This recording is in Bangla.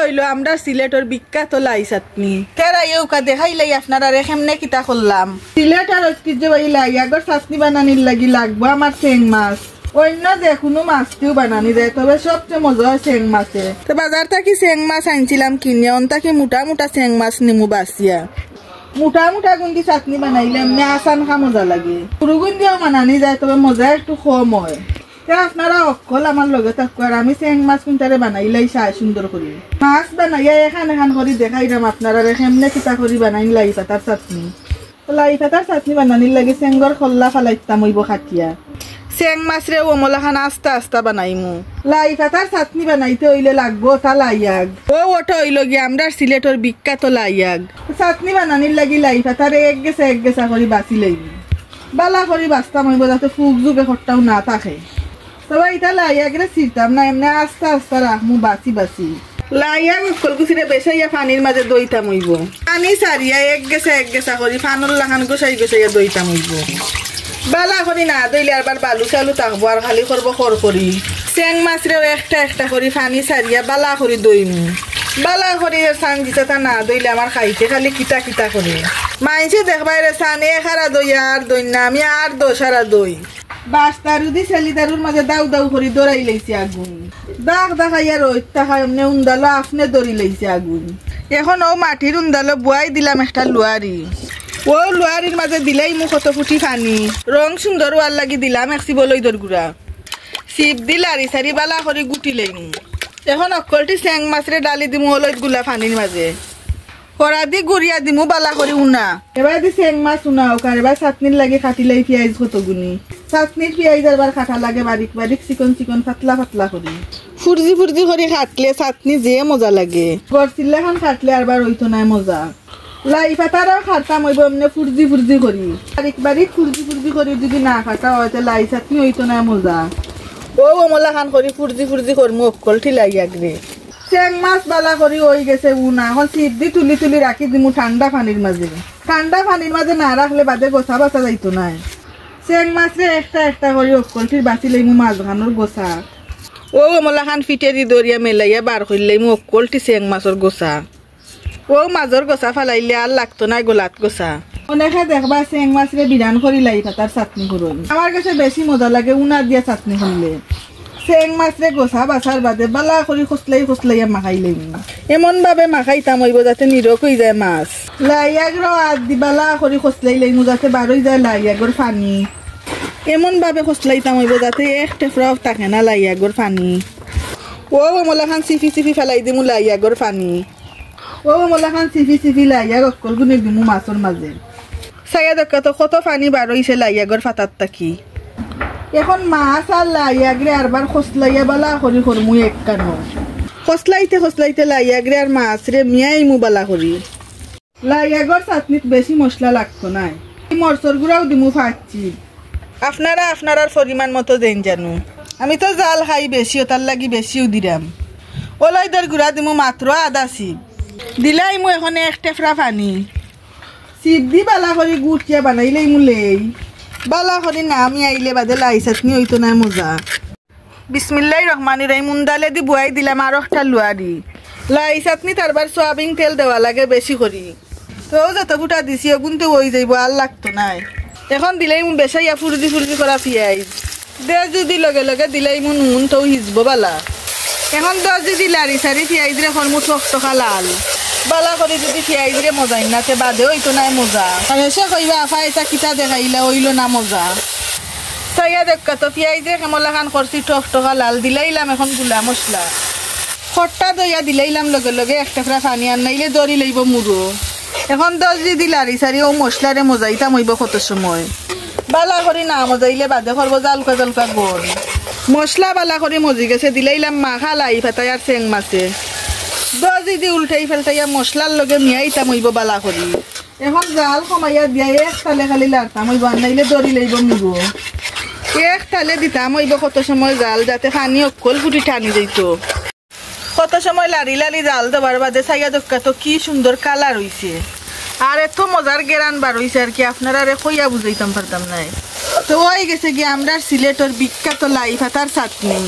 হইলো আমরা সিলেটের বিখ্যাত লাই চাটনি তেরা ইউকা দেখাইলাই আপনারা কেমনে কিতা করলাম সিলেটের ঐতিহ্যবাহী লাই আগর চাটনি বানানির লাগি লাগবো আমার চেং মাছ অন্য যে কোনো মাছটিও বানানি যায় তবে সবচেয়ে মজা হয় চেং মাছে তো বাজার থেকে চেং মাছ আনছিলাম কিনে অন্তাকে মোটা মোটা চেং মাছ নিমু বাসিয়া মোটা মোটা গুন্দি চাটনি বানাইলে এমনি আসান খা মজা লাগে পুরো গুন্দিও বানানি যায় তবে মজা একটু কম হয় আপনারা অকল আমার লগে থাকো আর আমি চেং মাছ কুইন্টারে বানাইলাই চাই সুন্দর করে মাছ বানাইয়া এখান এখান করে দেখাইলাম আপনারা কেমনে কিতা করে বানাইন লাই পাতার চাটনি লাই পাতার চাটনি বানানির লাগে চেঙ্গর খল্লা ফালাইতাম হইব খাটিয়া চেং মাছরে ওমলাখান আস্তা আস্তা বানাইমু লাই পাতার চাটনি বানাইতে হইলে লাগবো তা লাইয়াগ ওটা হইল গিয়ে আমরা সিলেটের বিখ্যাত লাইয়াগ চাটনি বানানির লাগি লাই পাতার এক গেছা করে বাঁচি লাইব বালা করে বাঁচতাম হইব যাতে ফুক যুগে খট্টাও না থাকে তবে এটা লাইয়াগরে ছিড়তাম না এমনি আস্তা আস্তা রাখমু বাঁচি বাঁচি লাইয়াগ কলকুচিরে বেসাইয়া পানির মাঝে দইতাম হইব পানি সারিয়া এক গেছা করি ফানুর লাখান গোসাইয়া দইতাম হইব বালা করি না দইলে আবার বালু চালু থাকবো আর খালি করবো খর করি চেং মাছরেও একটা করি পানি সারিয়া বালা করি দইমু বালা করি চাঞ্জি চাটা না দইলে আমার খাইতে খালি কিতা করে মাইছে দেখবাই রে চানে খারা দই আর দই না আমি আর দোসারা দই বাস তারু দি ছেলি তারুর মাঝে দাউ দাউ করে দৌড়াই লাইছে আগুন দাগ দেখাইয়া রোদ তাকাই এমনি উন্দালো আপনি দৌড়ি লাইছে আগুন এখন ও মাটির উন্দালো বুয়াই দিলাম একটা লুয়ারি ও লুয়ারির মাঝে দিলাই মু কত ফুটি পানি রং সুন্দর ওয়ার লাগি দিলাম এক চিবলই দর গুড়া চিপ দি লারি সারি বালা করে গুটি লাইনি এখন অকলটি চেং মাছরে ডালি দিমু হলইত গুলা পানির মাঝে কড়া দি গুড়িয়া দিমু বালা করে উনা এবার দি চেং মাছ উনাও কার এবার চাটনির লাগে কাটিলাই পেঁয়াজ কতগুনি চাটনির পেঁয়াজ আবার কাটা লাগে বারিক বারিক চিকন পাতলা পাতলা করি ফুরজি করে কাটলে চাটনি যে মজা লাগে গড়চিল্লা খান কাটলে আবার হইতো নাই মজা লাই পাতারও খাতাম হইব এমনি ফুরজি করি বারিক ফুরজি করি যদি না খাতা হয়তো লাই চাটনি হইতো নাই মজা ও অমলা খান করি ফুরজি করমু অকল ঠিলাই আগরে চেং মাছ বালা করি হয়ে গেছে উনা এখন চিপ দি তুলি রাখি দিমু ঠান্ডা পানির মাঝে না রাখলে বাদে গোছা বাছা যাইতো নাই চেং মাছরে একটা করে অকলটির বাঁচি লাইমু মাছ খানোর গোছা ও অমলা খান ফিটে দি দরিয়া মেলাইয়া বার করলাইমু অকলটি চেং মাছের গোছা ও মাছর গোছা ফালাইলে আর লাগতো না গোলাত গোছা অনেকে দেখবা চেং মাছরে বিরান করি লাই পাতার চাটনি করুন আমার কাছে বেশি মজা লাগে উনা দিয়া চাটনি করলে চেং মাছরে গোছা বাছার বাদে বালা করে খসলাইয়া মাখাইলাম এমন ভাবে মাখাইতাম হইব যাতে নিরক হয়ে যায় মাছ লাইয়াগর আদ দি বালা করে খসলাইলাম যাতে বারই যায় লাইয়াগর পানি এমন ভাবে খসলাইতাম হইব যাতে এক টেফরাও থাকে না লাইয়াগর পানি ও মলাখান চিফি ফেলাই দিমু লাইয়াগর পানি ও মলাখান চিফি লাইয়াগ অকল গুনে দিমু মাছর মাঝে চাইয়া দেখা তো কত পানি বারইছে লাইয়াগর ফাতার থাকি এখন মাছ আর লাইয়াগরে আরবার খসলাইয়া বালা করি করমু এক কানো খসলাইতে লাইয়াগরে আর মাছরে মিয়াইমু বালা করি লাইয়াগর চাটনিত বেশি মশলা লাগতো নাই মরচর গুঁড়াও দিমু ফাঁচছি আপনারা পরিমাণ মতো দেন জানো আমি তো জাল খাই বেশিও তার লাগি বেশিও দিলাম ওলাইদের গুঁড়া দিমু মাত্র আধা চিপ দিলাইমু এখন এক টেফরা পানি চিপ দি বালা করি গুটিয়া বানাইলেই মুলেই বালা করি না আমি আইলে বাদে লাই চাটনি হইতো না মজা বিসমিল্লাহির রহমানির রহিম মুন্দালে দি বুয়াই দিলাম আর একটা লুয়ারি লাই চাটনি তারবার সোয়াবিন তেল দেওয়া লাগে বেশি করি তো যত ফুটা দিছি ওগুনতে হই যাইব আর লাগতো নাই এখন দিলাই মু বেসাইয়া ফুরজি করা পেঁয়াজ দে যদি লগে দিলাই মু নুন তো হিজব বালা এখন দশ যদি লারি সারি পেঁয়াজ রে এখন মু টকা লাল বালা করে যদি পেঁয়াজ রে মজাই না তে বাদে হইতো নাই মজা আর এসে কইবা আফা এটা কিতা দেখাইলা হইল না মজা চাইয়া দেখা তো পেঁয়াজ রে কেমলা খান করছি টকা লাল দিলাইলাম এখন গুলা মশলা খট্টা দইয়া দিলাইলাম লগে একটা ফ্রা পানি আর নাইলে দরি লইব মুড়ো এখন 10 যদি লারি সারি ও মশলারে মজাইতাম হইব কত সময় বালা করি না মজাইলে বাদে করবো জালকা গোল মশলা বালা করে মজি গেছে দিলাইলাম মাখা লাই ফাতাই আর চেং মাছে 10 যদি উল্টাই ফেলতাইয়া মশলার লগে মিয়াইতাম হইব বালা করি এখন জাল কমাইয়া দিয়া এক তালে খালি লাড়তাম হইব আর নাইলে দরি লইব মুড়ো এক তালে দিতাম হইব কত সময় জাল যাতে পানি অকল ফুটি টানি যাইতো কত সময় লারি জাল দেবার বাদে চাইয়া দেখা তো কি সুন্দর কালার হইছে আর এত মজার গেরান বার হইছে আর কি আপনারা আরে কইয়া বুঝাইতাম পারতাম নাই তো ওই গেছে গিয়ে আমরা সিলেটের বিখ্যাত লাই পাতার চাটনি